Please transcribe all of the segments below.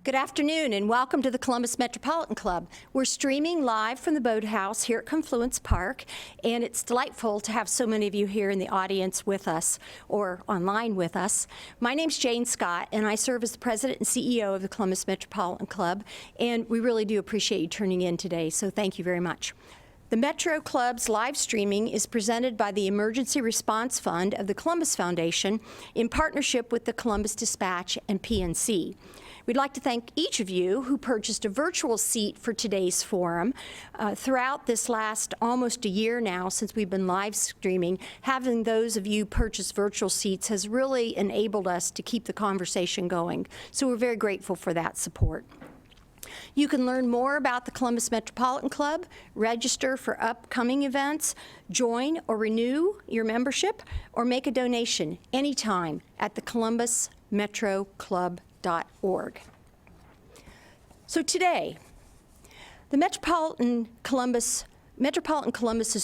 Good afternoon and welcome to the Columbus Metropolitan Club. We're streaming live from the Boathouse here at Confluence Park, and it's delightful to have so many of you here in the audience with us or online with us. My name's Jane Scott, and I serve as the President and CEO of the Columbus Metropolitan Club, and we really do appreciate you turning in today, so thank you very much. The Metro Club's live streaming is presented by the Emergency Response Fund of the Columbus Foundation in partnership with the Columbus Dispatch and PNC. We'd like to thank each of you who purchased a virtual seat for today's forum. Throughout this last almost a year now since we've been live streaming, having those of you purchase virtual seats has really enabled us to keep the conversation going. So we're very grateful for that support. You can learn more about the Columbus Metropolitan Club, register for upcoming events, join or renew your membership, or make a donation anytime at the columbusmetroclub.org. So today, the Metropolitan Columbus's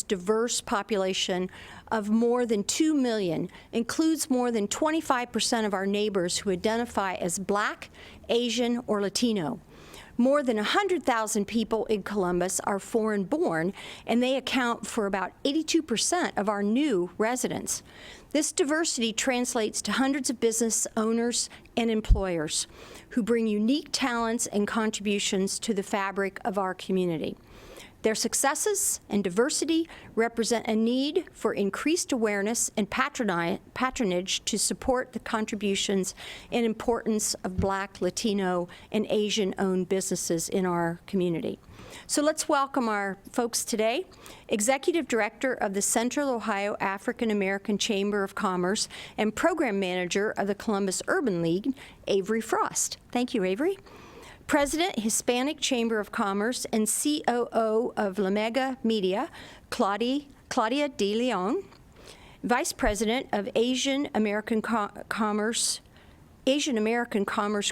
diverse population of more than 2 million includes more than 25% of our neighbors who identify as Black, Asian, or Latino. More than 100,000 people in Columbus are foreign-born, and they account for about 82% of our new residents. This diversity translates to hundreds of business owners and employers who bring unique talents and contributions to the fabric of our community. Their successes and diversity represent a need for increased awareness and patronage to support the contributions and importance of Black, Latino, and Asian-owned businesses in our community. So let's welcome our folks today. Executive Director of the Central Ohio African American Chamber of Commerce and Program Manager of the Columbus Urban League, Averi Frost. Thank you, Averi. President, Hispanic Chamber of Commerce and COO of La Mega Media, Claudia de Leon. Vice President of Asian American Commerce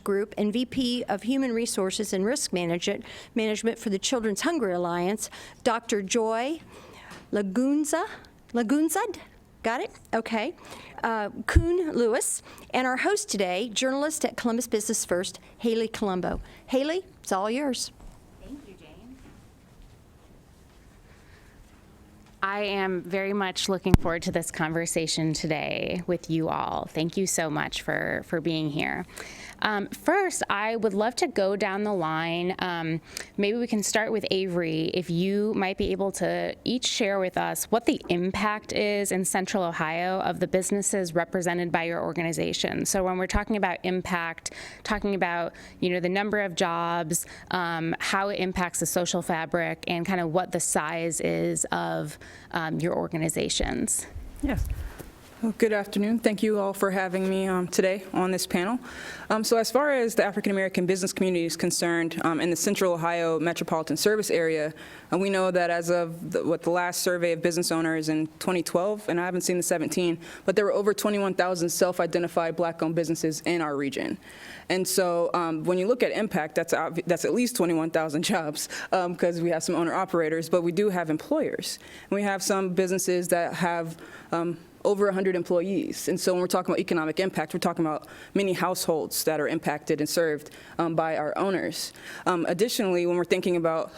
Group and VP of Human Resources and Risk Management for the Children's Hunger Alliance, Dr. Joy Lagunzad. Got it? Okay. Kouns-Lewis, and our host today, journalist at Columbus Business First, Hayleigh Colombo. Hayleigh, it's all yours. Thank you, Jane. I am very much looking forward to this conversation today with you all. Thank you so much for being here. First, I would love to go down the line. Maybe we can start with Averi. If you might be able to each share with us what the impact is in Central Ohio of the businesses represented by your organization. So when we're talking about impact, talking about the number of jobs, how it impacts the social fabric, and kind of what the size is of your organizations. Yes. Well, good afternoon. Thank you all for having me today on this panel. So as far as the African American business community is concerned in the Central Ohio Metropolitan Service Area, we know that as of the last survey of business owners in 2012, and I haven't seen the 17, but there were over 21,000 self-identified Black-owned businesses in our region. And so when you look at impact, that's at least 21,000 jobs because we have some owner-operators, but we do have employers. And we have some businesses that have over 100 employees. And so when we're talking about economic impact, we're talking about many households that are impacted and served by our owners. Additionally, when we're thinking about,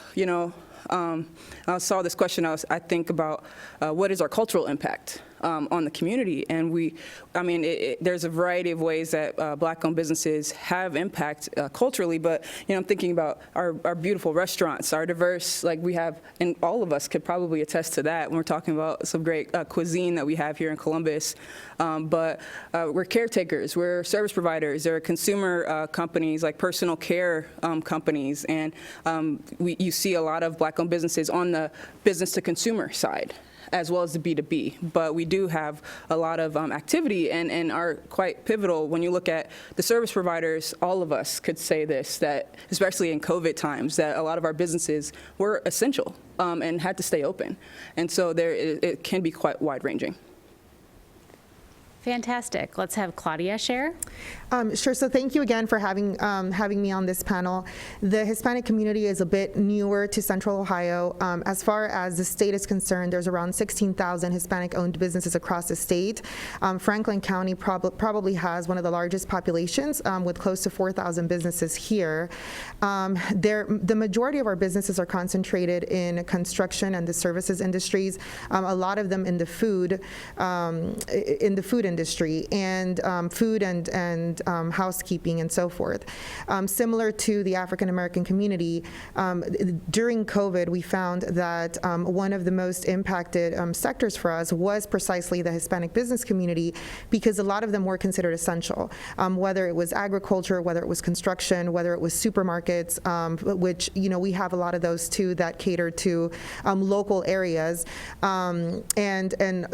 I saw this question, I think about what is our cultural impact on the community, and there's a variety of ways that Black-owned businesses have impact culturally, but I'm thinking about our beautiful restaurants, our diverse, we have, and all of us could probably attest to that when we're talking about some great cuisine that we have here in Columbus, but we're caretakers, we're service providers, there are consumer companies like personal care companies, and you see a lot of Black-owned businesses on the business-to-consumer side, as well as the B2B. But we do have a lot of activity and are quite pivotal. When you look at the service providers, all of us could say this, that especially in COVID times, that a lot of our businesses were essential and had to stay open. And so it can be quite wide-ranging. Fantastic. Let's have Claudia share. Sure. So thank you again for having me on this panel. The Hispanic community is a bit newer to Central Ohio. As far as the state is concerned, there's around 16,000 Hispanic-owned businesses across the state. Franklin County probably has one of the largest populations, with close to 4,000 businesses here. The majority of our businesses are concentrated in construction and the services industries. A lot of them in the food industry and food and housekeeping and so forth. Similar to the African American community, during COVID, we found that one of the most impacted sectors for us was precisely the Hispanic business community, because a lot of them were considered essential, whether it was agriculture, whether it was construction, whether it was supermarkets, which, we have a lot of those too that cater to local areas, and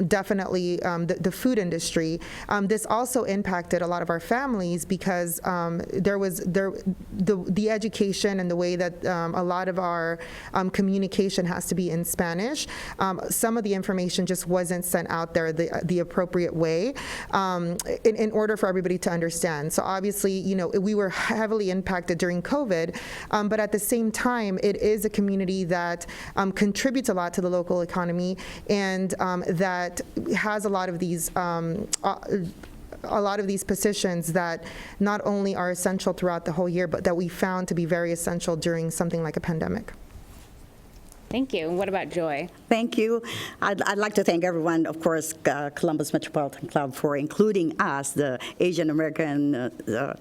definitely the food industry. This also impacted a lot of our families because the education and the way that a lot of our communication has to be in Spanish. Some of the information just wasn't sent out there the appropriate way in order for everybody to understand. So obviously, we were heavily impacted during COVID, but at the same time, it is a community that contributes a lot to the local economy and that has a lot of these positions that not only are essential throughout the whole year, but that we found to be very essential during something like a pandemic. Thank you. What about Joy? Thank you. I'd like to thank everyone, of course, Columbus Metropolitan Club, for including us, the Asian American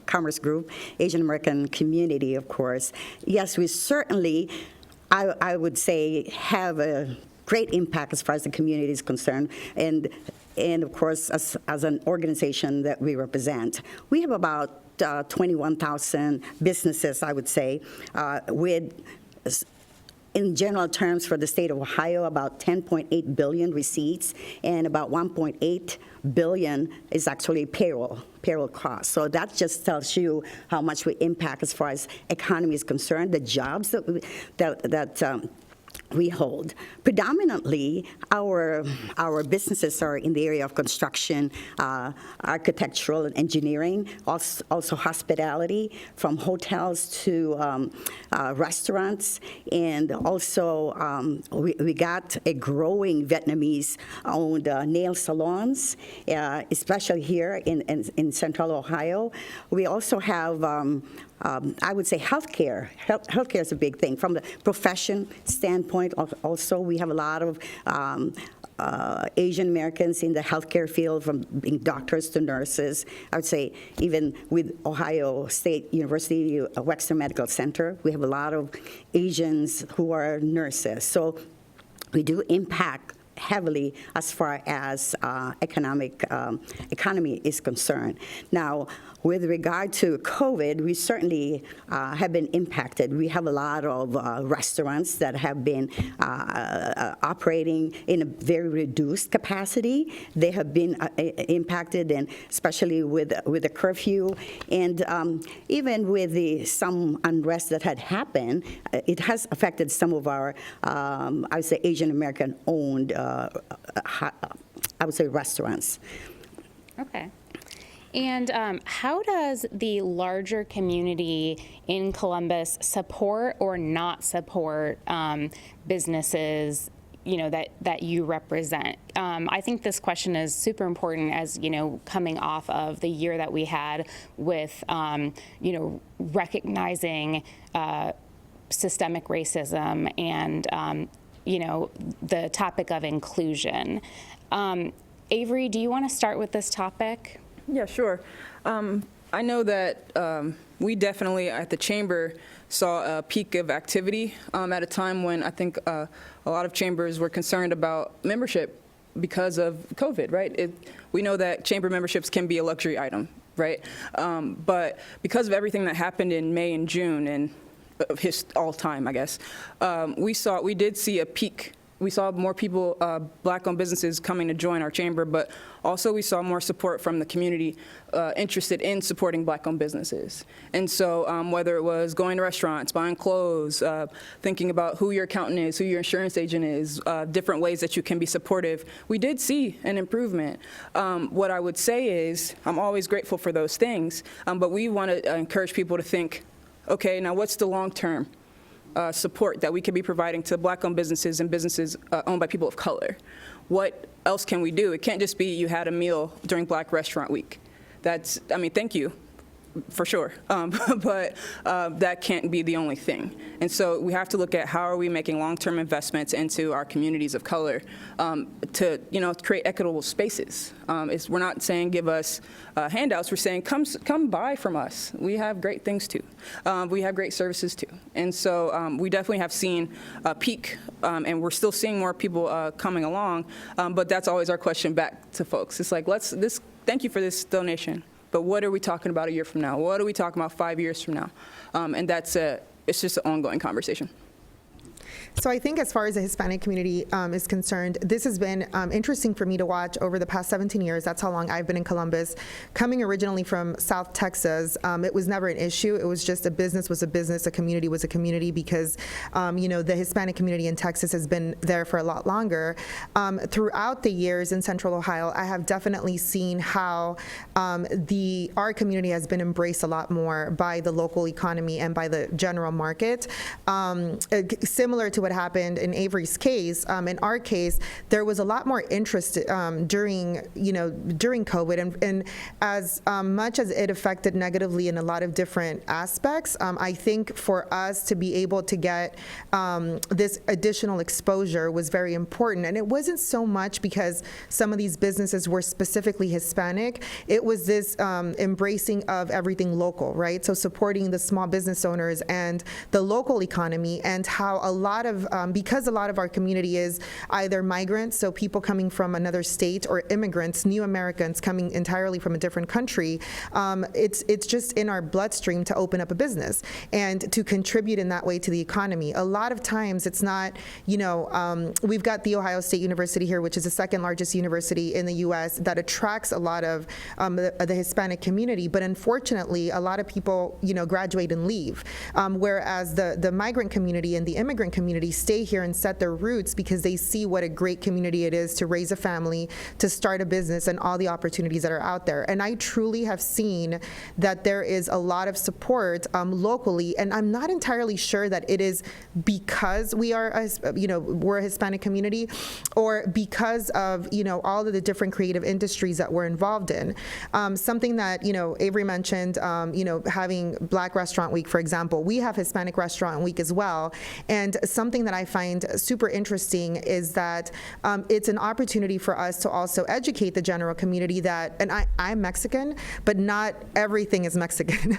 Commerce Group, Asian American community, of course. Yes, we certainly, I would say, have a great impact as far as the community is concerned. And of course, as an organization that we represent, we have about 21,000 businesses, I would say, with, in general terms for the state of Ohio, about 10.8 billion receipts, and about 1.8 billion is actually payroll costs. So that just tells you how much we impact as far as economy is concerned, the jobs that we hold. Predominantly, our businesses are in the area of construction, architectural and engineering, also hospitality, from hotels to restaurants, and also we got a growing Vietnamese-owned nail salons, especially here in Central Ohio. We also have I would say healthcare. Healthcare is a big thing. From the profession standpoint, also, we have a lot of Asian Americans in the healthcare field, from being doctors to nurses. I would say even with Ohio State University, Wexner Medical Center, we have a lot of Asians who are nurses. So we do impact heavily as far as economy is concerned. Now, with regard to COVID, we certainly have been impacted. We have a lot of restaurants that have been operating in a very reduced capacity. They have been impacted, and especially with the curfew, and even with some unrest that had happened, it has affected some of our, I would say, Asian American owned, I would say, restaurants. Okay. And how does the larger community in Columbus support or not support businesses, that you represent? I think this question is super important as, coming off of the year that we had with, recognizing systemic racism and, the topic of inclusion. Averi, do you want to start with this topic? Yeah, sure. I know that we definitely at the Chamber saw a peak of activity at a time when I think a lot of chambers were concerned about membership because of COVID, right? We know that chamber memberships can be a luxury item, right? But because of everything that happened in May and June, and all time, I guess, we did see a peak we saw more people, Black-owned businesses coming to join our chamber, but also we saw more support from the community interested in supporting Black-owned businesses. And so whether it was going to restaurants, buying clothes, thinking about who your accountant is, who your insurance agent is, different ways that you can be supportive, we did see an improvement. What I would say is I'm always grateful for those things, but we want to encourage people to think, okay, now what's the long-term support that we could be providing to Black-owned businesses and businesses owned by people of color? What else can we do? It can't just be you had a meal during Black Restaurant Week. That's, I mean, thank you, for sure, but that can't be the only thing. And so we have to look at how are we making long-term investments into our communities of color to, create equitable spaces. We're not saying give us handouts. We're saying come buy from us. We have great things too. We have great services too. And so we definitely have seen a peak, and we're still seeing more people coming along. But that's always our question back to folks. It's like thank you for this donation. But what are we talking about a year from now? What are we talking about 5 years from now? And it's just an ongoing conversation. So I think as far as the Hispanic community is concerned, this has been interesting for me to watch over the past 17 years. That's how long I've been in Columbus. Coming originally from South Texas, it was never an issue. It was just a business was a business, a community was a community because, the Hispanic community in Texas has been there for a lot longer. Throughout the years in Central Ohio, I have definitely seen how our community has been embraced a lot more by the local economy and by the general market. Similar to what happened in Averi's case, in our case, there was a lot more interest during COVID, and as much as it affected negatively in a lot of different aspects, I think for us to be able to get this additional exposure was very important. And it wasn't so much because some of these businesses were specifically Hispanic. It was this embracing of everything local, right? So supporting the small business owners and the local economy, and how because a lot of our community is either migrants, so people coming from another state, or immigrants, new Americans coming entirely from a different country, it's just in our bloodstream to open up a business and to contribute in that way to the economy. A lot of times it's not, we've got the Ohio State University here, which is the second largest university in the U.S. that attracts a lot of the Hispanic community, but unfortunately a lot of people, graduate and leave, whereas the migrant community and the immigrant community stay here and set their roots because they see what a great community it is to raise a family, to start a business, and all the opportunities that are out there. And I truly have seen that there is a lot of support locally, and I'm not entirely sure that it is because we are, we're a Hispanic community, or because of, all of the different creative industries that we're involved in. Something that, Averi mentioned, having Black Restaurant Week, for example. We have Hispanic Restaurant Week as well, and something that I find super interesting is that it's an opportunity for us to also educate the general community that, and I'm Mexican, but not everything is Mexican,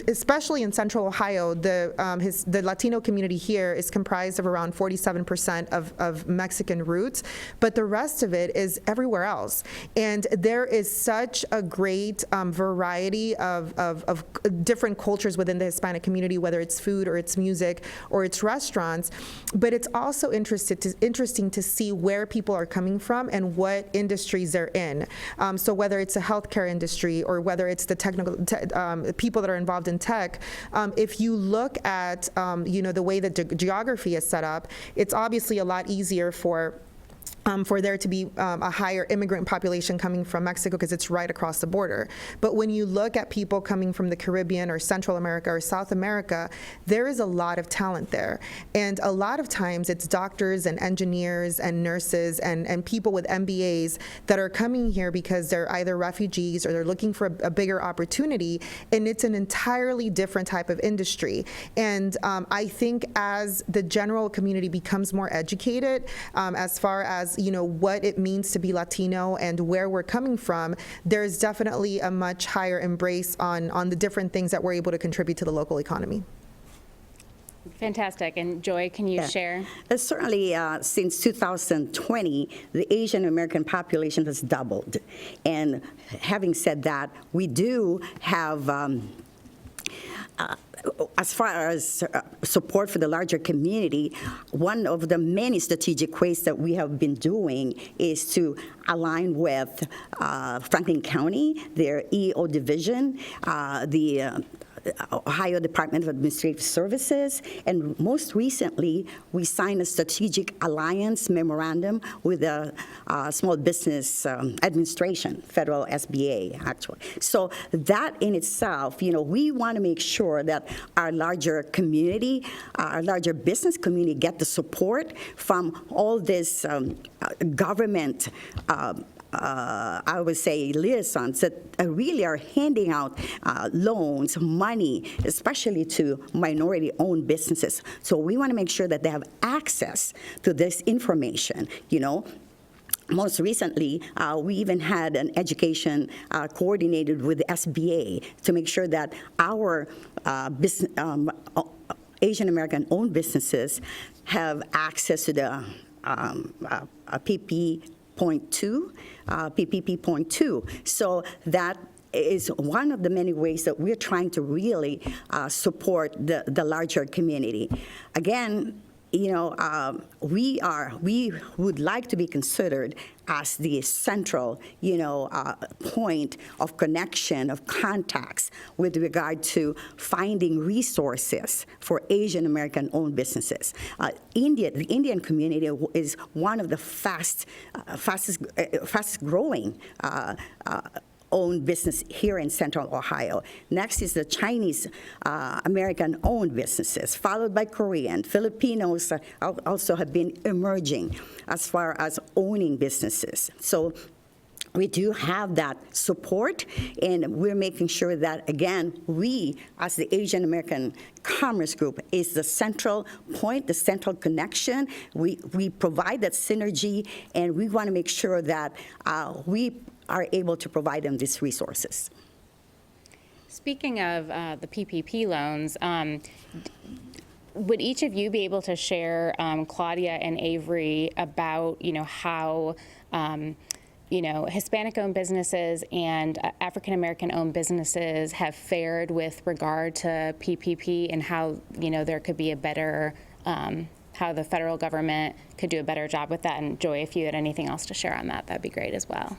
especially in Central Ohio, the Latino community here is comprised of around 47% of Mexican roots, but the rest of it is everywhere else. And there is such a great variety of different cultures within the Hispanic community, whether it's food or it's music or it's restaurants, but it's also interesting to see where people are coming from and what industries they're in. So whether it's a healthcare industry or whether it's the technical people that are involved in tech, if you look at the way that geography is set up, it's obviously a lot easier for there to be a higher immigrant population coming from Mexico because it's right across the border. But when you look at people coming from the Caribbean or Central America or South America, there is a lot of talent there. And a lot of times it's doctors and engineers and nurses and people with MBAs that are coming here because they're either refugees or they're looking for a bigger opportunity, and it's an entirely different type of industry. And I think as the general community becomes more educated as far as what it means to be Latino and where we're coming from, there's definitely a much higher embrace on the different things that we're able to contribute to the local economy. Fantastic. And Joy, can you share? Certainly, since 2020, the Asian American population has doubled. And having said that, we do have as far as support for the larger community, one of the many strategic ways that we have been doing is to align with Franklin County, their EO division, the Ohio Department of Administrative Services, and most recently, we signed a strategic alliance memorandum with the Small Business Administration, federal SBA, actually. So that in itself, we want to make sure that our larger community, our larger business community get the support from all this government I would say liaisons that really are handing out loans, money, especially to minority-owned businesses. So we want to make sure that they have access to this information, Most recently, we even had an education coordinated with the SBA to make sure that our Asian American-owned businesses have access to the PPP.2. So that is one of the many ways that we're trying to really support the larger community. Again, we would like to be considered as the central, point of connection, of contacts with regard to finding resources for Asian American-owned businesses. The Indian community is one of the fastest growing owned business here in Central Ohio. Next is the Chinese American-owned businesses, followed by Korean. Filipinos also have been emerging as far as owning businesses. So we do have that support, and we're making sure that, again, we, as the Asian American Commerce Group, is the central point, the central connection. We provide that synergy, and we want to make sure that we are able to provide them these resources. Speaking of the PPP loans, would each of you be able to share, Claudia and Averi, about how Hispanic-owned businesses and African-American-owned businesses have fared with regard to PPP, and how there could be a better, how the federal government could do a better job with that? And Joy, if you had anything else to share on that, that'd be great as well.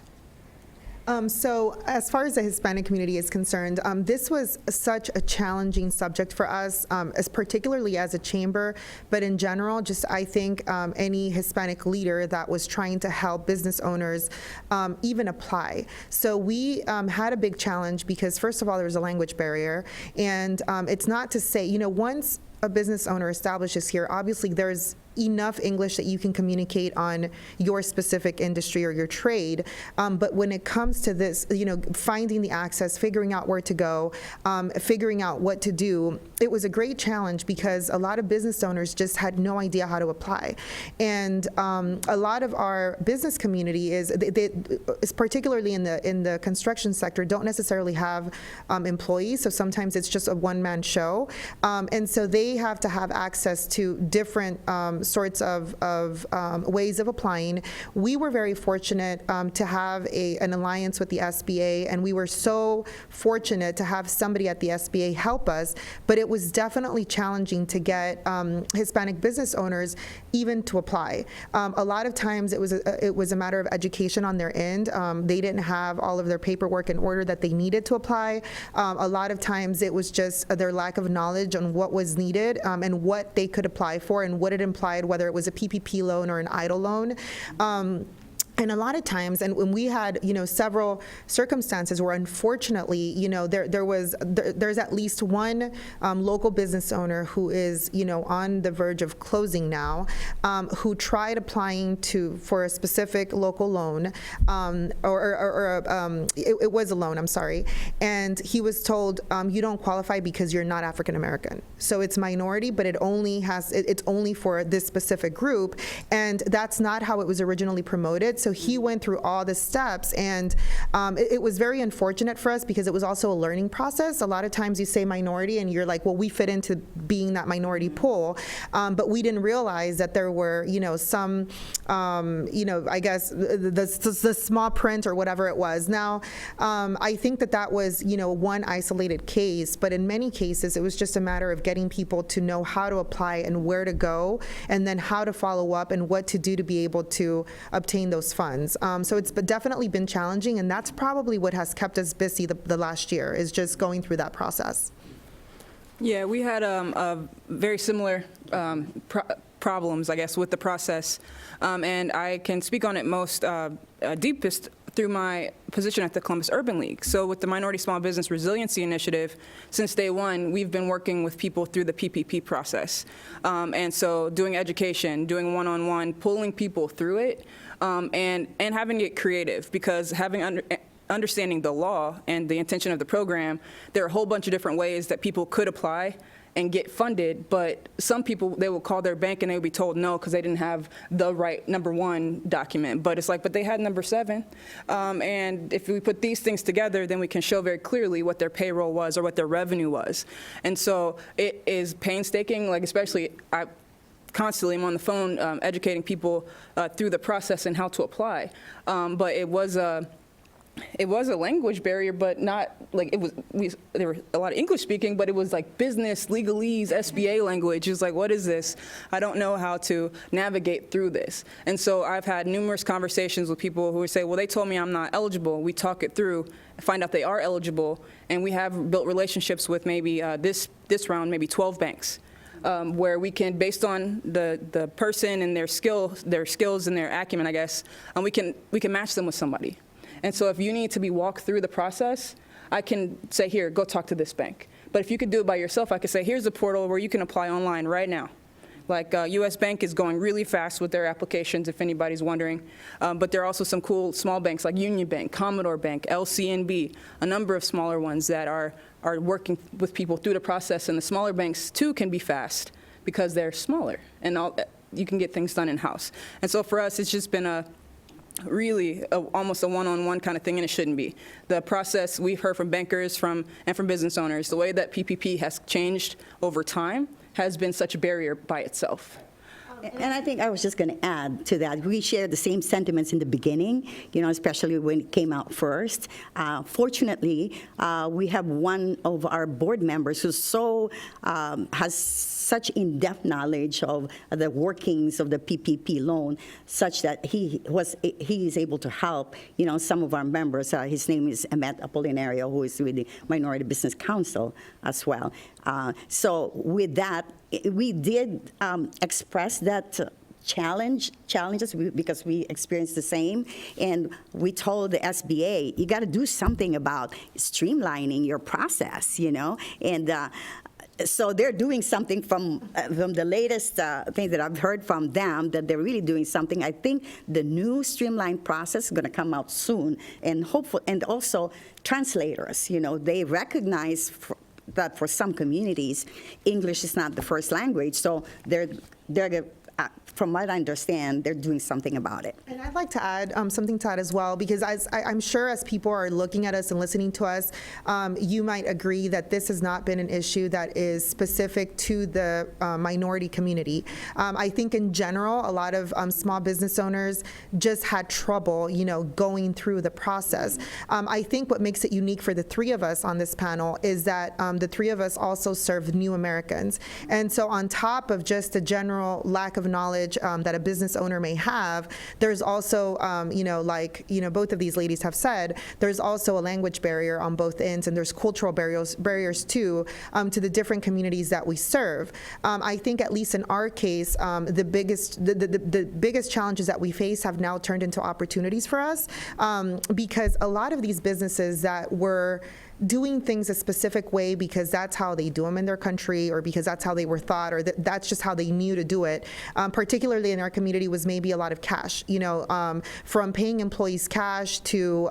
So as far as the Hispanic community is concerned, this was such a challenging subject for us, as particularly as a chamber, but in general, just I think any Hispanic leader that was trying to help business owners even apply. So we had a big challenge because, first of all, there was a language barrier, and it's not to say, once a business owner establishes here, obviously there's enough English that you can communicate on your specific industry or your trade. But when it comes to this, finding the access, figuring out where to go, figuring out what to do, it was a great challenge because a lot of business owners just had no idea how to apply. And a lot of our business community is particularly in the construction sector, don't necessarily have employees. So sometimes it's just a one-man show. And so they have to have access to different sorts of ways of applying. We were very fortunate to have an alliance with the SBA, and we were so fortunate to have somebody at the SBA help us, but it was definitely challenging to get Hispanic business owners even to apply. A lot of times it was a matter of education on their end. They didn't have all of their paperwork in order that they needed to apply. A lot of times it was just their lack of knowledge on what was needed and what they could apply for and what it implied, whether it was a PPP loan or an EIDL loan. And a lot of times, and when we had, several circumstances where unfortunately, there's at least one local business owner who is, on the verge of closing now, who tried applying for a specific local loan, it was a loan, I'm sorry, and he was told, you don't qualify because you're not African American. So it's minority, but it's only for this specific group, and that's not how it was originally promoted. So So he went through all the steps, and it was very unfortunate for us because it was also a learning process. A lot of times you say minority and you're like, well, we fit into being that minority pool, but we didn't realize that there were, some, I guess the small print or whatever it was. Now, I think that was, one isolated case, but in many cases it was just a matter of getting people to know how to apply and where to go, and then how to follow up and what to do to be able to obtain those funds. So it's definitely been challenging, and that's probably what has kept us busy the last year, is just going through that process. Yeah, we had a very similar problems, I guess, with the process, and I can speak on it most deepest through my position at the Columbus Urban League. So with the Minority Small Business Resiliency Initiative, since day one, we've been working with people through the PPP process. And so doing education, doing one-on-one, pulling people through it, and having it creative, because understanding the law and the intention of the program, there are a whole bunch of different ways that people could apply and get funded, but some people, they will call their bank and they will be told no because they didn't have the right #1 document. But it's like, but they had #7. And if we put these things together, then we can show very clearly what their payroll was or what their revenue was. And so it is painstaking, like especially I constantly am on the phone educating people through the process and how to apply. But it was a language barrier, but not like there were a lot of English speaking, but it was like business, legalese, SBA language. It's like, what is this? I don't know how to navigate through this. And so I've had numerous conversations with people who say, well, they told me I'm not eligible. We talk it through, find out they are eligible, and we have built relationships with maybe this round, maybe 12 banks. Where we can, based on the person and their skills and their acumen, I guess, we can match them with somebody. And so if you need to be walked through the process, I can say, here, go talk to this bank. But if you could do it by yourself, I could say, here's a portal where you can apply online right now. Like U.S. Bank is going really fast with their applications, if anybody's wondering. But there are also some cool small banks like Union Bank, Commodore Bank, LCNB, a number of smaller ones that are working with people through the process. And the smaller banks, too, can be fast because they're smaller. And you can get things done in-house. And so for us, it's just been almost a one-on-one kind of thing, and it shouldn't be. The process, we've heard from bankers and from business owners, the way that PPP has changed over time has been such a barrier by itself. And I think I was just going to add to that. We shared the same sentiments in the beginning, especially when it came out first. Fortunately, we have one of our board members who has such in-depth knowledge of the workings of the PPP loan, such that he is able to help, some of our members. His name is Metropolitan, who is with the Minority Business Council as well. So with that, we did express that challenges because we experienced the same, and we told the SBA, you got to do something about streamlining your process, and so they're doing something from the latest thing that I've heard from them, that they're really doing something. I think the new streamlined process is going to come out soon, and also translators, they recognize that for some communities, English is not the first language, so they're from what I understand, they're doing something about it. And I'd like to add something to that as well, because I'm sure as people are looking at us and listening to us, you might agree that this has not been an issue that is specific to the minority community. I think in general, a lot of small business owners just had trouble, going through the process. I think what makes it unique for the three of us on this panel is that the three of us also serve new Americans. And so on top of just the general lack of knowledge that a business owner may have, there's also, both of these ladies have said, there's also a language barrier on both ends, and there's cultural barriers too, to the different communities that we serve. I think at least in our case, the biggest challenges that we face have now turned into opportunities for us, because a lot of these businesses that were doing things a specific way because that's how they do them in their country, or because that's how they were thought, or that's just how they knew to do it, particularly in our community, was maybe a lot of cash, from paying employees cash to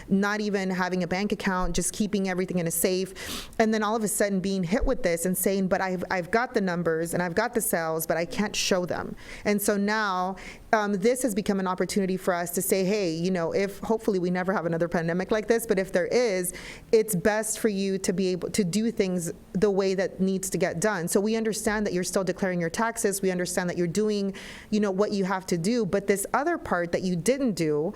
not even having a bank account, just keeping everything in a safe, and then all of a sudden being hit with this and saying, but I've got the numbers and I've got the sales, but I can't show them. And so now this has become an opportunity for us to say, hey, if hopefully we never have another pandemic like this, but if there is, it's best for you to be able to do things the way that needs to get done. So we understand that you're still declaring your taxes. We understand that you're doing, what you have to do. But this other part that you didn't do,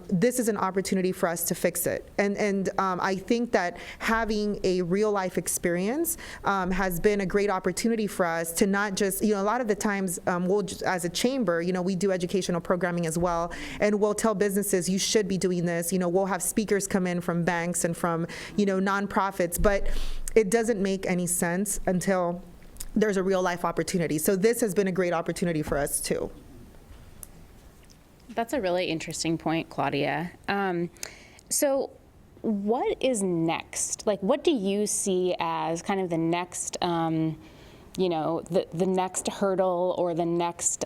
this is an opportunity for us to fix it. And I think that having a real life experience has been a great opportunity for us to not just, a lot of the times we'll just, as a chamber, we do educational programming as well, and we'll tell businesses you should be doing this. We'll have speakers come in from banks and from nonprofits, but it doesn't make any sense until there's a real life opportunity. So this has been a great opportunity for us too. That's a really interesting point, Claudia. So what is next? Like, what do you see as kind of the next, the next hurdle, or the next,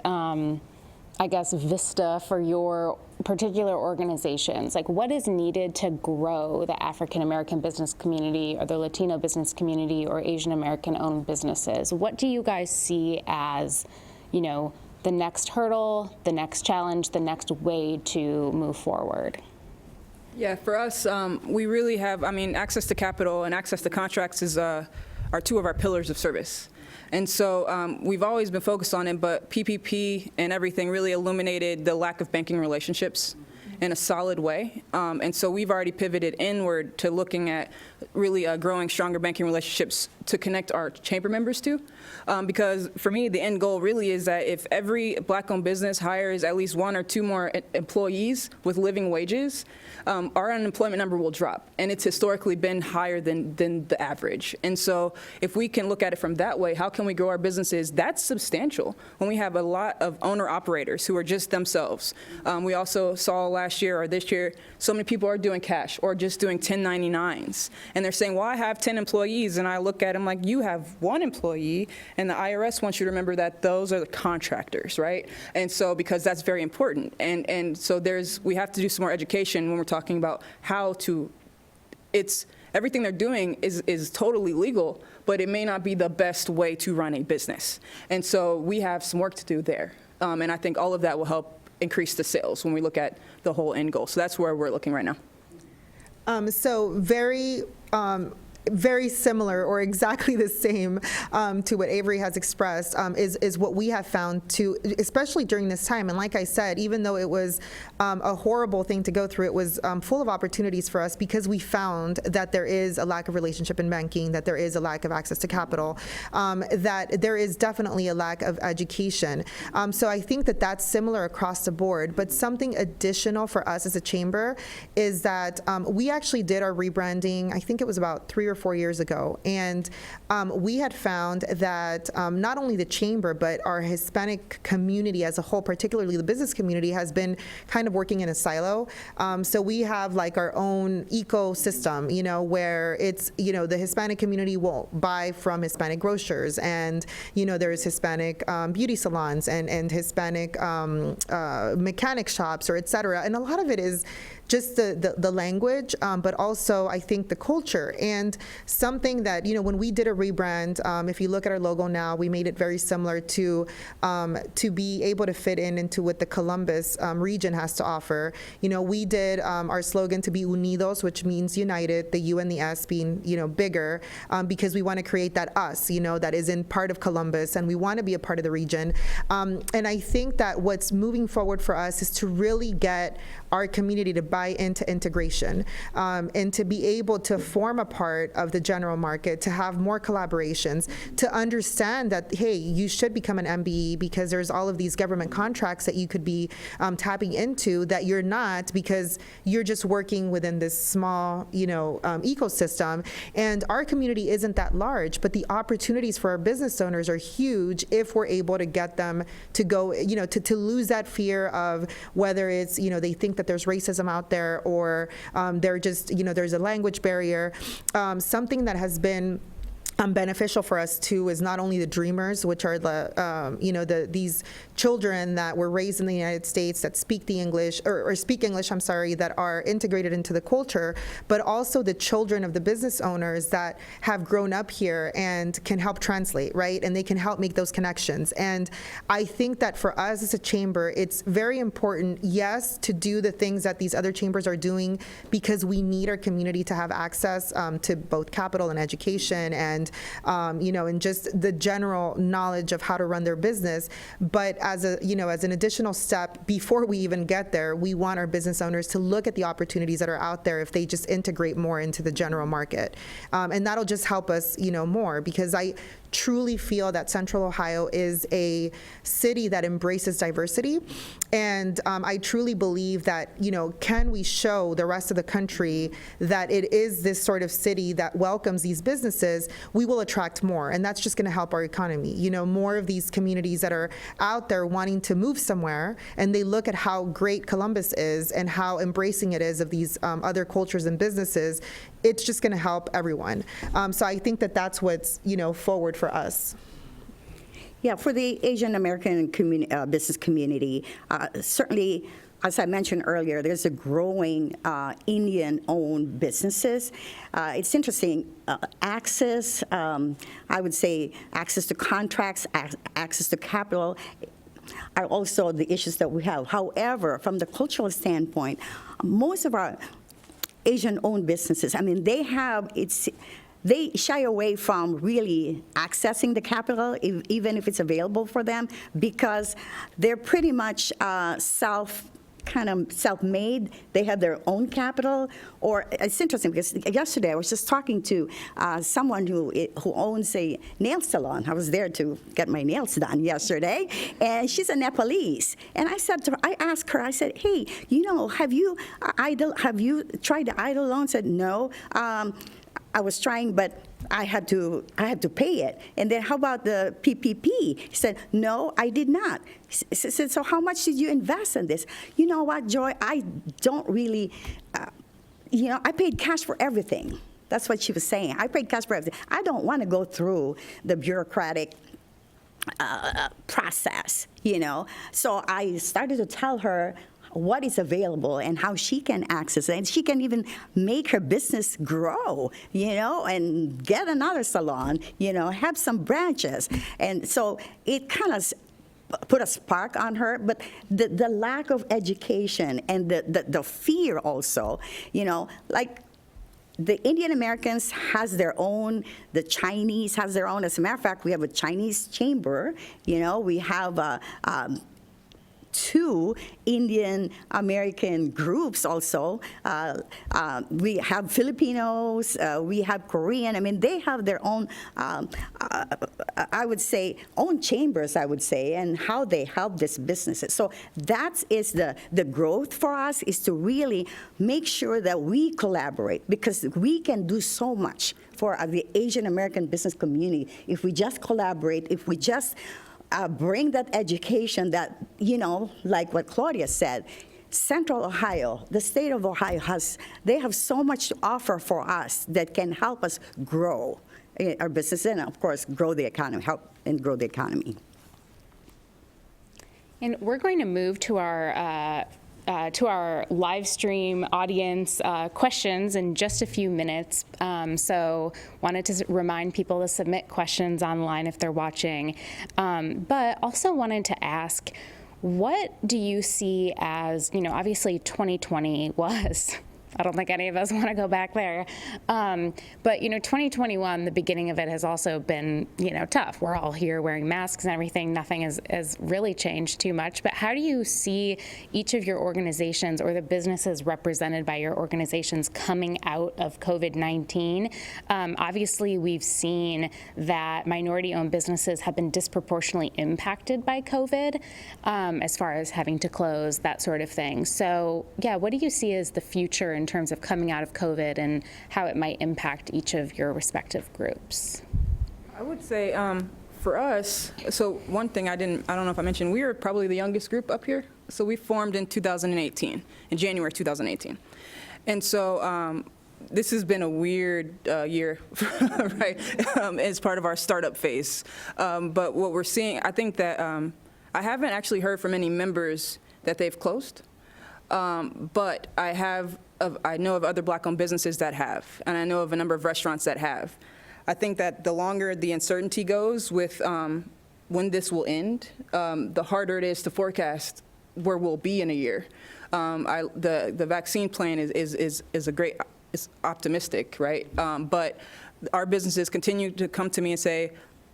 vista for your particular organizations? Like, what is needed to grow the African American business community, or the Latino business community, or Asian American owned businesses? What do you guys see as, the next hurdle, the next challenge, the next way to move forward? Yeah, for us, we really have, access to capital and access to contracts are two of our pillars of service. And so we've always been focused on it, but PPP and everything really illuminated the lack of banking relationships in a solid way. And so we've already pivoted inward to looking at really growing stronger banking relationships to connect our chamber members to. Because for me, the end goal really is that if every Black-owned business hires at least one or two more employees with living wages, our unemployment number will drop. And it's historically been higher than the average. And so if we can look at it from that way, how can we grow our businesses? That's substantial when we have a lot of owner-operators who are just themselves. We also saw last year or this year, so many people are doing cash or just doing 1099s. And they're saying, well, I have 10 employees. And I look at them like, you have one employee, and the IRS wants you to remember that those are the contractors, right? And so, because that's very important. And so we have to do some more education when we're talking about how to, everything they're doing is totally legal, but it may not be the best way to run a business. And so we have some work to do there. And I think all of that will help increase the sales when we look at the whole end goal. So that's where we're looking right now. So very similar, or exactly the same to what Averi has expressed, is what we have found too, especially during this time. And like I said, even though it was a horrible thing to go through, it was full of opportunities for us, because we found that there is a lack of relationship in banking, that there is a lack of access to capital, that there is definitely a lack of education. So I think that that's similar across the board. But something additional for us as a chamber is that we actually did our rebranding, I think it was about 3 or 4 years ago. And we had found that not only the chamber, but our Hispanic community as a whole, particularly the business community, has been kind of working in a silo. So we have like our own ecosystem, where it's, the Hispanic community will buy from Hispanic grocers, and, there's Hispanic beauty salons and Hispanic mechanic shops, or et cetera. And a lot of it is just the language, but also I think the culture. And something that, when we did a rebrand, if you look at our logo now, we made it very similar to be able to fit into what the Columbus region has to offer. We did our slogan to be unidos, which means united, the U and the S being, bigger, because we want to create that us, that is in part of Columbus, and we want to be a part of the region. And I think that what's moving forward for us is to really get our community to buy into integration, and to be able to form a part of the general market, to have more collaborations, to understand that, hey, you should become an MBE because there's all of these government contracts that you could be tapping into that you're not, because you're just working within this small, ecosystem. And our community isn't that large, but the opportunities for our business owners are huge if we're able to get them to go, to lose that fear of whether it's, they think that there's racism out out there, or they're just, there's a language barrier. Something that has been beneficial for us too is not only the dreamers, which are these children that were raised in the United States that speak the English or speak English, that are integrated into the culture, but also the children of the business owners that have grown up here and can help translate, right? And they can help make those connections. And I think that for us as a chamber, it's very important, yes, to do the things that these other chambers are doing, because we need our community to have access to both capital and education and and just the general knowledge of how to run their business. But as an additional step, before we even get there, we want our business owners to look at the opportunities that are out there if they just integrate more into the general market. And that'll just help us, more, because I truly feel that Central Ohio is a city that embraces diversity. And I truly believe that, can we show the rest of the country that it is this sort of city that welcomes these businesses, we will attract more. And that's just going to help our economy. More of these communities that are out there wanting to move somewhere, and they look at how great Columbus is and how embracing it is of these other cultures and businesses, it's just going to help everyone. So I think that that's what's, forward for us. Yeah, for the Asian American business community, certainly, as I mentioned earlier, there's a growing Indian-owned businesses. It's interesting, access, I would say access to contracts, access to capital, are also the issues that we have. However, from the cultural standpoint, most of our Asian-owned businesses, they shy away from really accessing the capital, even if it's available for them, because they're pretty much self-made. They have their own capital. Or it's interesting because yesterday I was just talking to someone who owns a nail salon. I was there to get my nails done yesterday, and she's a Nepalese. And I asked her, I said, hey, have you tried the idle loan? Said no. I was trying, but I had to pay it. And then how about the PPP? He said, no, I did not. He said, so how much did you invest in this? You know what, Joy, I don't really, I paid cash for everything. That's what she was saying. I paid cash for everything. I don't want to go through the bureaucratic process, So I started to tell her what is available and how she can access it. And she can even make her business grow, and get another salon, have some branches. And so it kind of put a spark on her, but the lack of education and the fear also, like the Indian Americans has their own, the Chinese has their own. As a matter of fact, we have a Chinese chamber, we have 2 Indian American groups also. We have Filipinos, we have Korean. They have their own, I would say, own chambers, and how they help these businesses. So that is the growth for us, is to really make sure that we collaborate, because we can do so much for the Asian American business community if we just collaborate, if we just bring that education that, like what Claudia said, Central Ohio, the state of Ohio they have so much to offer for us that can help us grow our business and, of course, grow the economy, help and grow the economy. And we're going to move to our live stream audience questions in just a few minutes. So wanted to remind people to submit questions online if they're watching, but also wanted to ask, what do you see as, obviously 2020 was, I don't think any of us want to go back there. But 2021, the beginning of it has also been, tough. We're all here wearing masks and everything. Nothing has really changed too much. But how do you see each of your organizations or the businesses represented by your organizations coming out of COVID-19? Obviously, we've seen that minority-owned businesses have been disproportionately impacted by COVID, as far as having to close, that sort of thing. So, yeah, what do you see as the future in terms of coming out of COVID and how it might impact each of your respective groups? I would say for us, so one thing I don't know if I mentioned, we are probably the youngest group up here. So we formed in 2018, in January 2018. And so this has been a weird year, right, as part of our startup phase. But what we're seeing, I think that I haven't actually heard from any members that they've closed. But I know of other Black-owned businesses that have, and I know of a number of restaurants that have. I think that the longer the uncertainty goes with when this will end, the harder it is to forecast where we'll be in a year. The vaccine plan is a great, it's optimistic, right? But our businesses continue to come to me and say,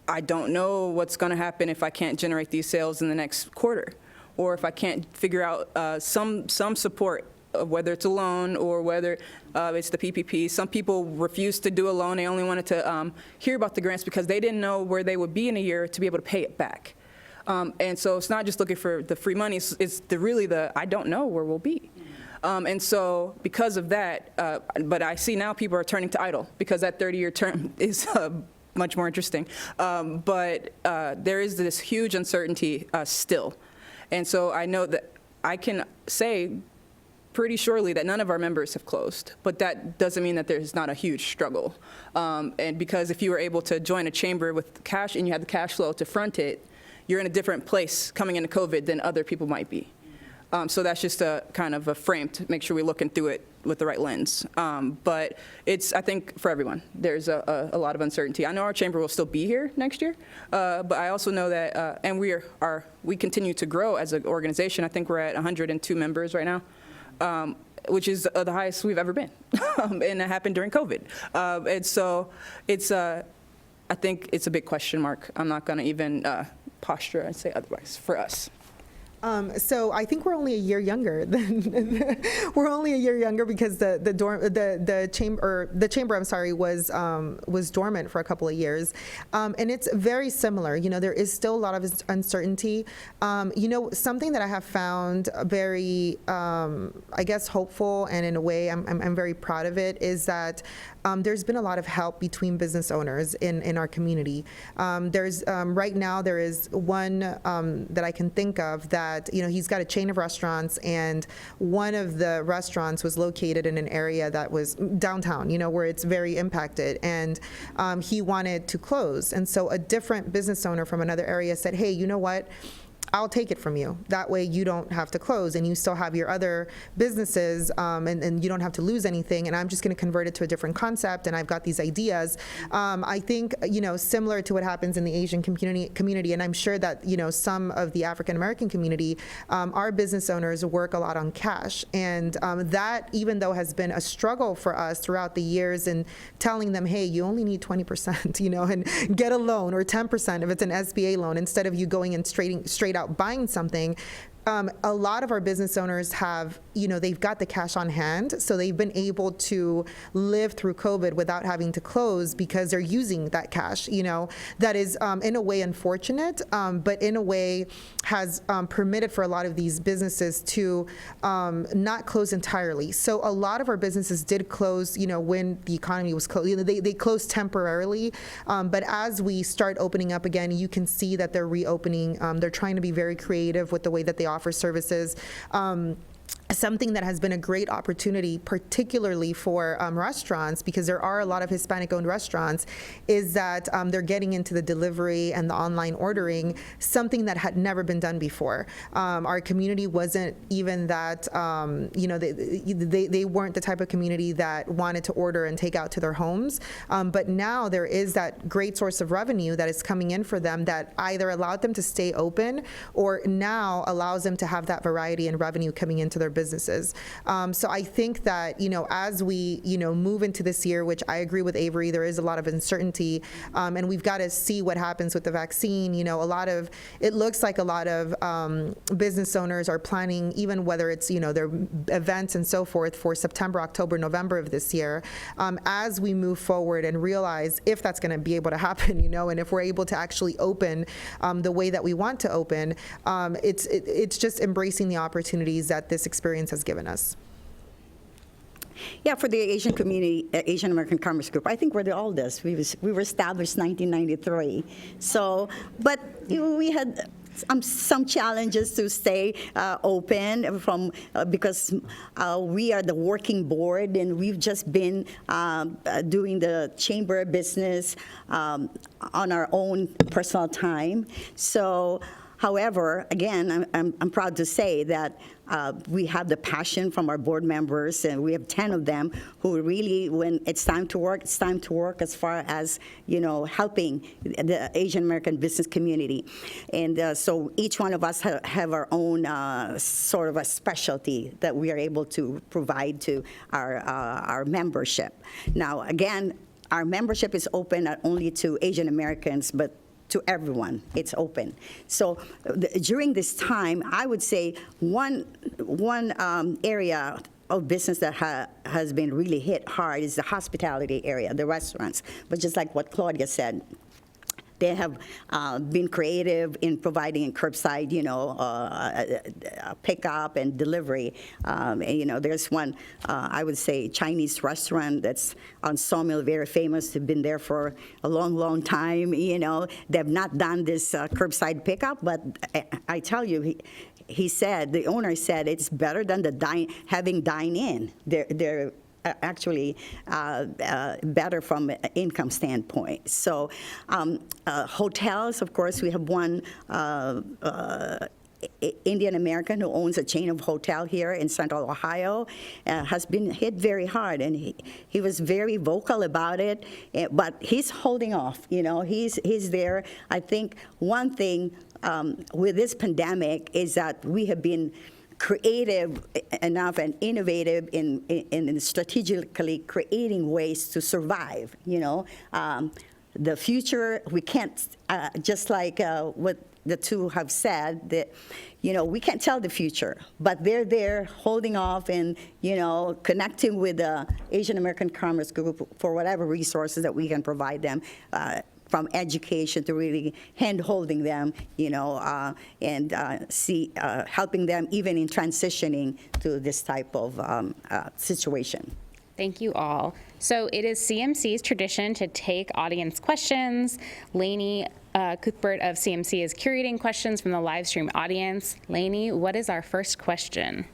I don't know what's going to happen if I can't generate these sales in the next quarter, or if I can't figure out some support, whether it's a loan or whether it's the PPP. Some people refused to do a loan. They only wanted to hear about the grants because they didn't know where they would be in a year to be able to pay it back. And so it's not just looking for the free money, it's really I don't know where we'll be. And so because of that, but I see now people are turning to idle because that 30-year term is much more interesting. But there is this huge uncertainty still. And so I know that I can say pretty surely that none of our members have closed, but that doesn't mean that there's not a huge struggle. And because if you were able to join a chamber with cash and you had the cash flow to front it, you're in a different place coming into COVID than other people might be. So that's just a kind of a frame to make sure we're looking through it with the right lens. But it's, I think, for everyone, there's a lot of uncertainty. I know our chamber will still be here next year, but I also know that, and we continue to grow as an organization. I think we're at 102 members right now. Which is the highest we've ever been, and that happened during COVID. And so it's, I think it's a big question mark. I'm not going to even posture and say otherwise for us. So I think we're only a year younger than we're only a year younger because the chamber was dormant for a couple of years, and it's very similar. You know, there is still a lot of uncertainty. You know, something that I have found very, I guess, hopeful, and in a way I'm very proud of it, is that there's been a lot of help between business owners in our community. Right now there is one that I can think of that, you know, he's got a chain of restaurants, and one of the restaurants was located in an area that was downtown, you know, where it's very impacted, and he wanted to close. And so a different business owner from another area said, hey, you know what? I'll take it from you. That way you don't have to close and you still have your other businesses, and you don't have to lose anything, and I'm just going to convert it to a different concept, and I've got these ideas. I think, you know, similar to what happens in the Asian community, and I'm sure that, you know, some of the African American community, our business owners work a lot on cash, and that, even though has been a struggle for us throughout the years, and telling them, hey, you only need 20%, you know, and get a loan, or 10% if it's an SBA loan, instead of you going and straight out buying something. A lot of our business owners have, you know, they've got the cash on hand, so they've been able to live through COVID without having to close because they're using that cash, you know. That is, in a way, unfortunate, but in a way has permitted for a lot of these businesses to not close entirely. So a lot of our businesses did close, you know, when the economy was closed. You know, they closed temporarily, but as we start opening up again, you can see that they're reopening. They're trying to be very creative with the way that they offer services. Something that has been a great opportunity, particularly for restaurants, because there are a lot of Hispanic-owned restaurants, is that they're getting into the delivery and the online ordering, something that had never been done before. Our community wasn't even that, you know, they weren't the type of community that wanted to order and take out to their homes. But now there is that great source of revenue that is coming in for them that either allowed them to stay open, or now allows them to have that variety and revenue coming into their businesses. So I think that, you know, as we, you know, move into this year, which I agree with Averi, there is a lot of uncertainty, and we've got to see what happens with the vaccine. You know, it looks like a lot of business owners are planning, even whether it's, you know, their events and so forth, for September, October, November of this year, as we move forward and realize if that's going to be able to happen, you know, and if we're able to actually open the way that we want to open. It's just embracing the opportunities that this experience has given us. Yeah, for the Asian community, Asian American Commerce Group, I think we're the oldest. We were established 1993. So, but you know, we had some challenges to stay open from because we are the working board, and we've just been doing the chamber business on our own personal time. So, however, again, I'm proud to say that we have the passion from our board members, and we have 10 of them who really, when it's time to work, it's time to work as far as, helping the Asian American business community. And so each one of us have our own sort of a specialty that we are able to provide to our membership. Now, again, our membership is open not only to Asian Americans, but to everyone. It's open. So during this time, I would say one area of business that has been really hit hard is the hospitality area, the restaurants. But just like what Claudia said, they have been creative in providing curbside, pickup and delivery. There's one, I would say, Chinese restaurant that's on Sawmill, very famous. They've been there for a long, long time. They've not done this curbside pickup, but I tell you, he said, the owner said, it's better than having dine-in. They're actually better from an income standpoint. So hotels, of course, we have one Indian American who owns a chain of hotel here in Central Ohio, has been hit very hard, and he was very vocal about it, but he's holding off. He's there. I think one thing with this pandemic is that we have been creative enough and innovative in strategically creating ways to survive. The future, we can't, just like what the two have said, that we can't tell the future, but they're there holding off and connecting with the Asian American Commerce Group for whatever resources that we can provide them. From education to really hand-holding them, and helping them even in transitioning to this type of situation. Thank you all. So it is CMC's tradition to take audience questions. Lanie Cuthbert of CMC is curating questions from the live stream audience. Lanie, what is our first question?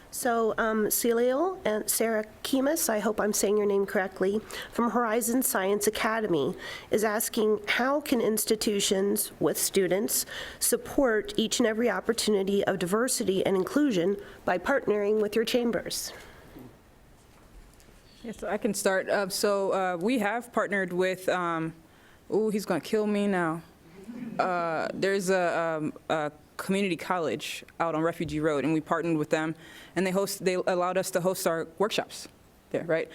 So Celil and Sarah Kemis, I hope I'm saying your name correctly, from Horizon Science Academy is asking, how can institutions with students support each and every opportunity of diversity and inclusion by partnering with your chambers? Yes, I can start. We have partnered with, he's going to kill me now. There's a community college out on Refugee Road, and we partnered with them, and they allowed us to host our workshops there, right?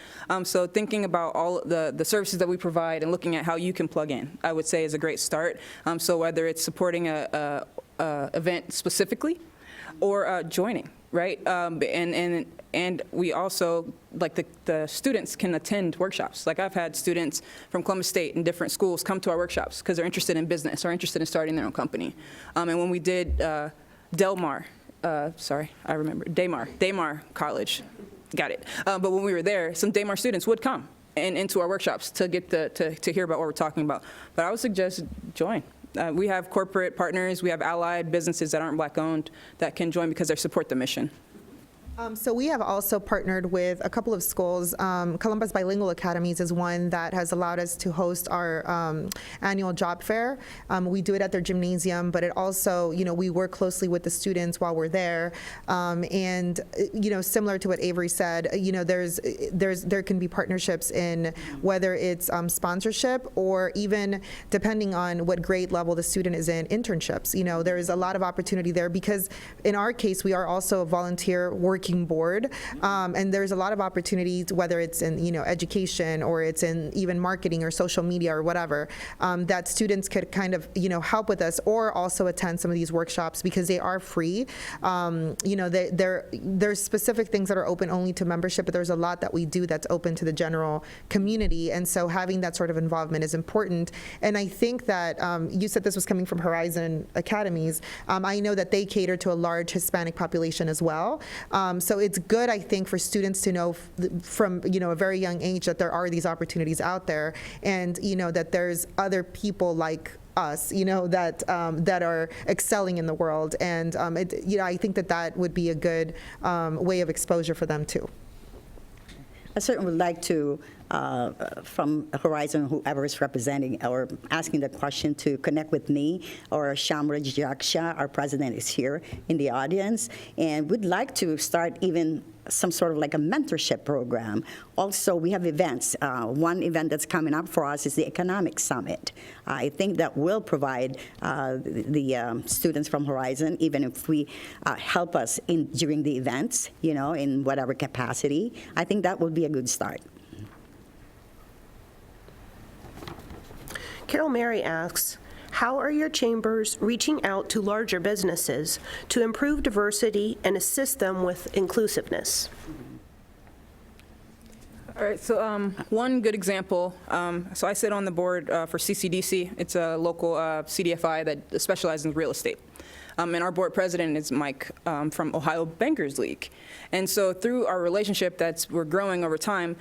So thinking about all the services that we provide and looking at how you can plug in, I would say is a great start. So whether it's supporting a event specifically or joining, right? And we also, like the students can attend workshops. Like I've had students from Columbus State and different schools come to our workshops because they're interested in business or interested in starting their own company. And when we did Daymar College, got it. But when we were there, some Daymar students would come into our workshops to get to hear about what we're talking about. But I would suggest join. We have corporate partners, we have allied businesses that aren't Black owned that can join because they support the mission. So we have also partnered with a couple of schools. Columbus Bilingual Academies is one that has allowed us to host our annual job fair. We do it at their gymnasium, but it also, we work closely with the students while we're there. And similar to what Averi said, there can be partnerships in whether it's sponsorship or even depending on what grade level the student is in, internships. There is a lot of opportunity there because in our case, we are also a volunteer working board, and there's a lot of opportunities, whether it's in education or it's in even marketing or social media or whatever, that students could kind of help with us or also attend some of these workshops because they are free. There's specific things that are open only to membership, but there's a lot that we do that's open to the general community, and so having that sort of involvement is important. And I think that you said this was coming from Horizon Academies. I know that they cater to a large Hispanic population as well. So it's good, I think, for students to know from a very young age that there are these opportunities out there, and that there's other people like us, that are excelling in the world. And I think that would be a good way of exposure for them too. I certainly would like to, from Horizon, whoever is representing or asking the question, to connect with me or Shamraj Jaksha. Our president is here in the audience, and we'd like to start even some sort of like a mentorship program. Also, we have events. One event that's coming up for us is the Economic Summit. I think that will provide the students from Horizon, even if we help us during the events, in whatever capacity. I think that would be a good start. Carol Mary asks, how are your chambers reaching out to larger businesses to improve diversity and assist them with inclusiveness? All right, so one good example, so I sit on the board for CCDC. It's a local CDFI that specializes in real estate. And our board president is Mike from Ohio Bankers League. And so through our relationship we're growing over time,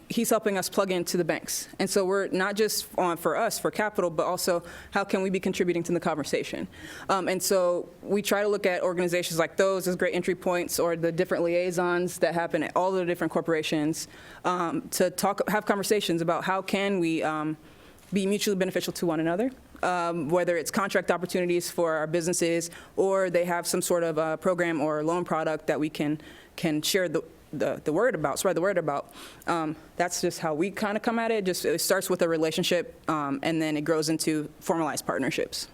he's helping us plug into the banks. And so we're not just for us, for capital, but also how can we be contributing to the conversation. And so we try to look at organizations like those as great entry points, or the different liaisons that happen at all the different corporations, to have conversations about how can we be mutually beneficial to one another. Whether it's contract opportunities for our businesses, or they have some sort of program or loan product that we can share the word about, spread the word about. That's just how we kind of come at it. It starts with a relationship, and then it grows into formalized partnerships.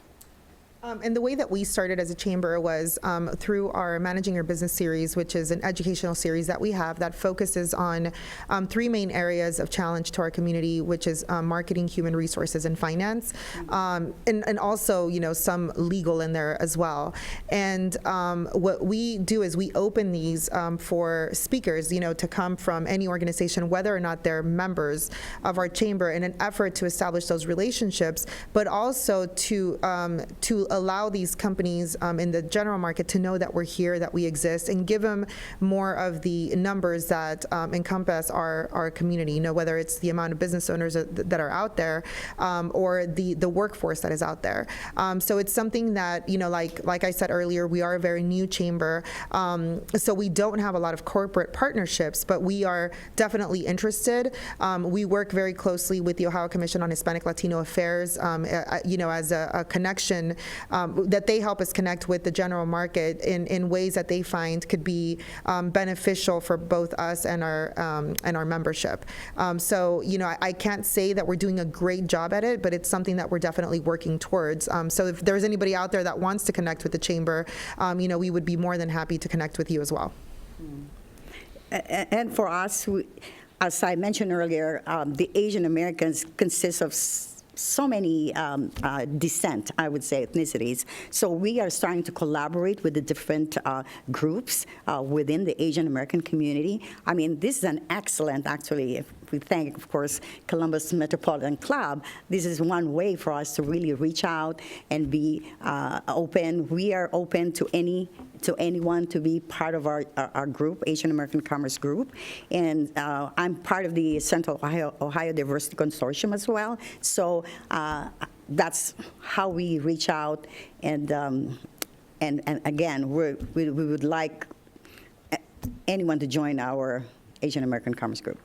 And the way that we started as a chamber was through our Managing Your Business series, which is an educational series that we have that focuses on 3 main areas of challenge to our community, which is marketing, human resources, and finance, and also, some legal in there as well. And what we do is we open these for speakers, to come from any organization, whether or not they're members of our chamber, in an effort to establish those relationships, but also to allow these companies in the general market to know that we're here, that we exist, and give them more of the numbers that encompass our community, whether it's the amount of business owners that are out there, or the workforce that is out there. So it's something that, like I said earlier, we are a very new chamber, so we don't have a lot of corporate partnerships, but we are definitely interested. We work very closely with the Ohio Commission on Hispanic Latino Affairs, as a connection, that they help us connect with the general market in ways that they find could be beneficial for both us and our membership. So I can't say that we're doing a great job at it, but it's something that we're definitely working towards. So if there's anybody out there that wants to connect with the chamber, we would be more than happy to connect with you as well. And for us, as I mentioned earlier, the Asian Americans consist of so many descent, I would say, ethnicities. So we are starting to collaborate with the different groups within the Asian American community. I mean, this is an excellent, actually, if we thank, of course, Columbus Metropolitan Club. This is one way for us to really reach out and be open. We are open to anyone to be part of our group, Asian American Commerce Group. And I'm part of the Central Ohio Diversity Consortium as well. So that's how we reach out. And again, we would like anyone to join our Asian American Commerce Group.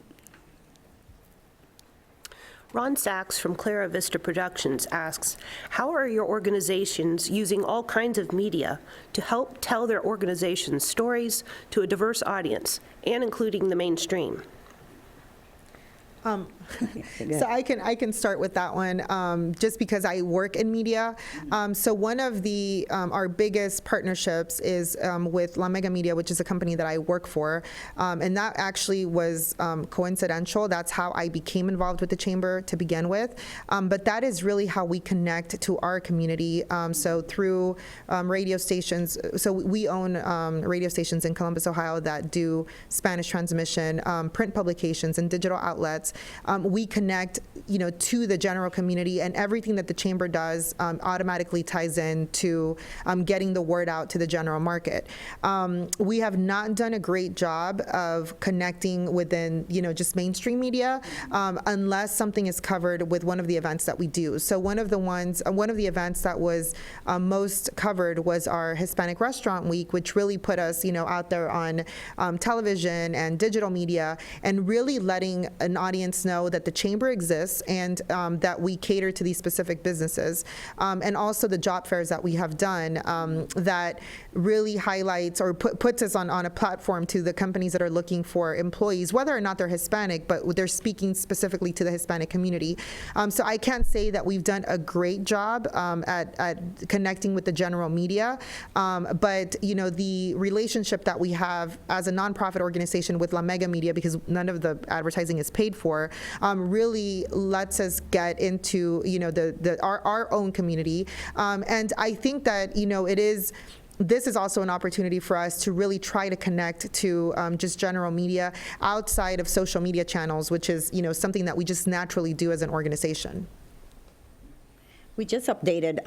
Ron Sachs from Clara Vista Productions asks, how are your organizations using all kinds of media to help tell their organization's stories to a diverse audience, and including the mainstream? So I can start with that one, just because I work in media. So one of our biggest partnerships is with La Mega Media, which is a company that I work for, and that actually was coincidental. That's how I became involved with the chamber to begin with. But that is really how we connect to our community. So through radio stations. So we own radio stations in Columbus, Ohio that do Spanish transmission, print publications, and digital outlets. we connect, to the general community, and everything that the chamber does automatically ties in to getting the word out to the general market. We have not done a great job of connecting within, just mainstream media unless something is covered with one of the events that we do. So one of the events that was most covered was our Hispanic Restaurant Week, which really put us, out there on television and digital media, and really letting an audience know that the chamber exists and that we cater to these specific businesses. And also the job fairs that we have done that really highlights or puts us on a platform to the companies that are looking for employees, whether or not they're Hispanic, but they're speaking specifically to the Hispanic community. So I can't say that we've done a great job at connecting with the general media, but the relationship that we have as a nonprofit organization with La Mega Media, because none of the advertising is paid for, really lets us get into our own community, and I think that this is also an opportunity for us to really try to connect to just general media outside of social media channels, which is something that we just naturally do as an organization. We just updated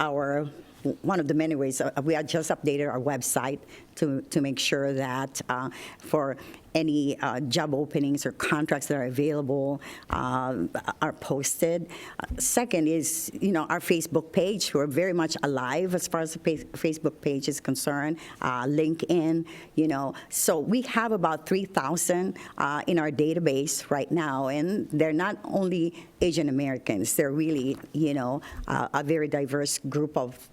one of the many ways, we had just updated our website to make sure that for any job openings or contracts that are available are posted. Second is, our Facebook page. We're very much alive as far as the Facebook page is concerned. LinkedIn, So we have about 3,000 in our database right now, and they're not only Asian Americans. They're really, a very diverse group of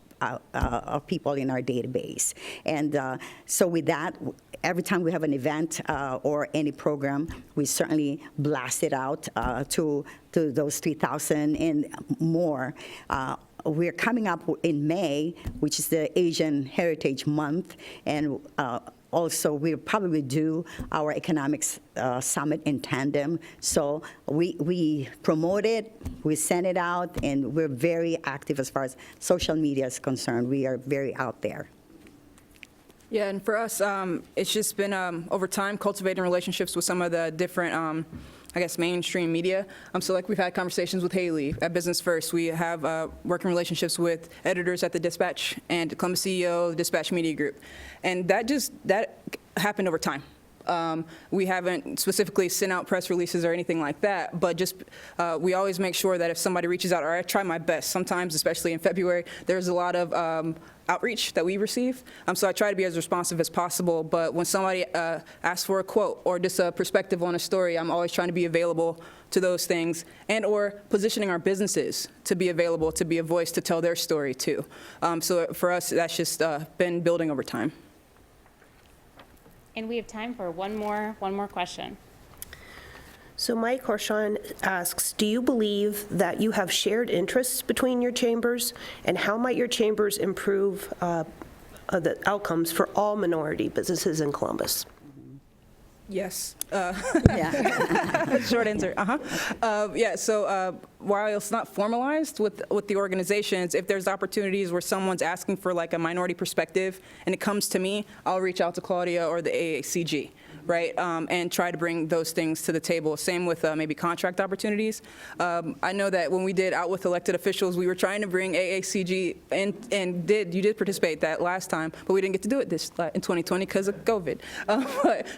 people in our database. And so with that, every time we have an event or any program, we certainly blast it out to those 3,000 and more. We're coming up in May, which is the Asian Heritage Month, and also, we'll probably do our economics summit in tandem. So we promote it, we send it out, and we're very active as far as social media is concerned. We are very out there. Yeah, and for us, it's just been, over time, cultivating relationships with some of the different, mainstream media. So like we've had conversations with Hayleigh at Business First. We have working relationships with editors at the Dispatch and Columbus CEO, the Dispatch Media Group. And that happened over time. We haven't specifically sent out press releases or anything like that, but just we always make sure that if somebody reaches out, or I try my best. Sometimes, especially in February, there's a lot of outreach that we receive. So I try to be as responsive as possible, but when somebody asks for a quote or just a perspective on a story, I'm always trying to be available to those things, and or positioning our businesses to be available, to be a voice to tell their story too. So for us, that's just been building over time. And we have time for one more question. So Mike Horshawn asks, do you believe that you have shared interests between your chambers, and how might your chambers improve the outcomes for all minority businesses in Columbus? Yes. Yeah. Short answer. So while it's not formalized with the organizations, if there's opportunities where someone's asking for like a minority perspective and it comes to me, I'll reach out to Claudia or the AACG, right? And try to bring those things to the table. Same with maybe contract opportunities. I know that when we did Out with Elected Officials, we were trying to bring AACG in, and you did participate that last time, but we didn't get to do it in 2020 because of COVID.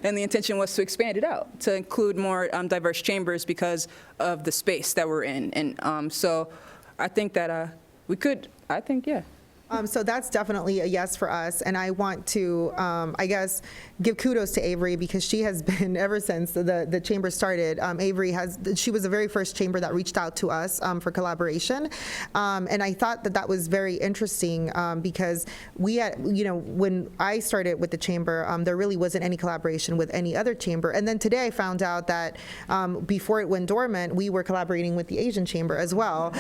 And the intention was to expand it out to include more diverse chambers because of the space that we're in. And so I think that we could, yeah. So that's definitely a yes for us, and I want to, give kudos to Averi, because she has been, ever since the chamber started, Averi she was the very first chamber that reached out to us for collaboration, and I thought that was very interesting because we had, when I started with the chamber, there really wasn't any collaboration with any other chamber, and then today I found out that before it went dormant, we were collaborating with the Asian chamber as well.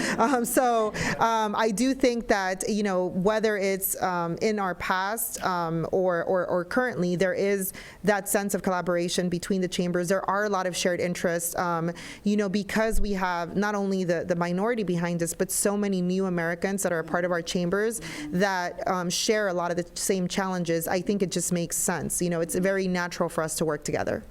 So I do think that, whether it's in our past or currently, there is that sense of collaboration between the chambers. There are a lot of shared interests, because we have not only the minority behind us, but so many new Americans that are a part of our chambers that share a lot of the same challenges. I think it just makes sense. It's very natural for us to work together.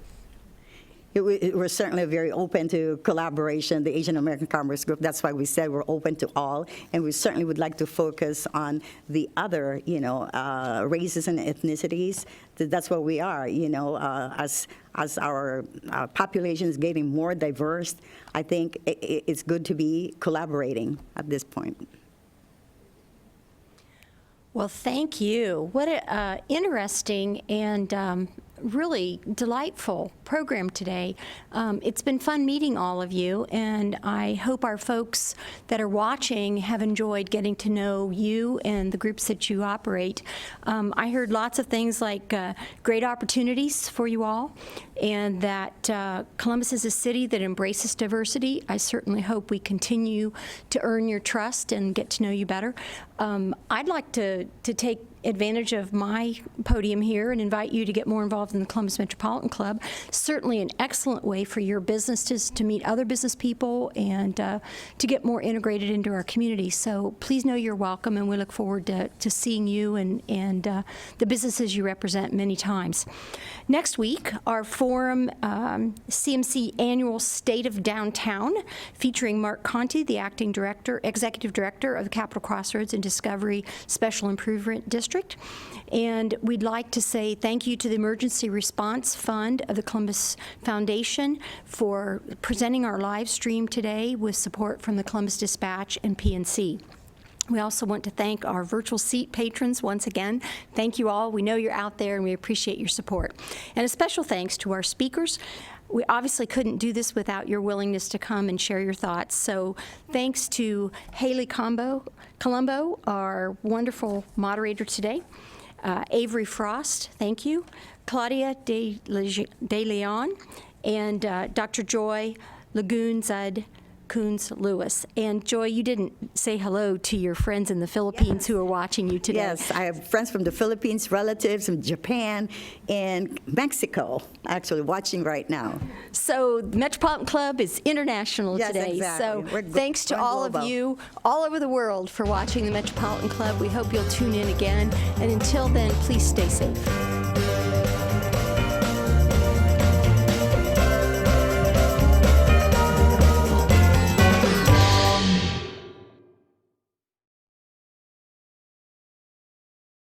we're certainly very open to collaboration, the Asian American Commerce Group. That's why we said we're open to all, and we certainly would like to focus on the other, races and ethnicities. That's what we are, as our population is getting more diverse. I think it's good to be collaborating at this point. Well, thank you. What an interesting and really delightful program today. It's been fun meeting all of you, and I hope our folks that are watching have enjoyed getting to know you and the groups that you operate. I heard lots of things like great opportunities for you all, and that Columbus is a city that embraces diversity. I certainly hope we continue to earn your trust and get to know you better. I'd like to take advantage of my podium here and invite you to get more involved in the Columbus Metropolitan Club. Certainly an excellent way for your businesses to meet other business people and to get more integrated into our community. So please know you're welcome, and we look forward to seeing you and the businesses you represent many times. Next week, our forum, CMC Annual State of Downtown, featuring Mark Conti, the acting director, executive director of the Capitol Crossroads and Discovery Special Improvement District. And we'd like to say thank you to the Emergency Response Fund of the Columbus Foundation for presenting our live stream today with support from the Columbus Dispatch and PNC. We also want to thank our virtual seat patrons once again. Thank you all. We know you're out there, and we appreciate your support. And a special thanks to our speakers. We obviously couldn't do this without your willingness to come and share your thoughts. So thanks to Hayleigh Colombo, our wonderful moderator today. Averi Frost, thank you. Claudia de Leon, and Dr. Joy Lagoonzad Kouns-Lewis. And Joy, you didn't say hello to your friends in the Philippines who are watching you today. Yes, I have friends from the Philippines, relatives from Japan, and Mexico, actually watching right now. So the Metropolitan Club is international Yes, today. exactly. So thanks to all of you all over the world for watching the Metropolitan Club. We hope you'll tune in again. And until then, please stay safe.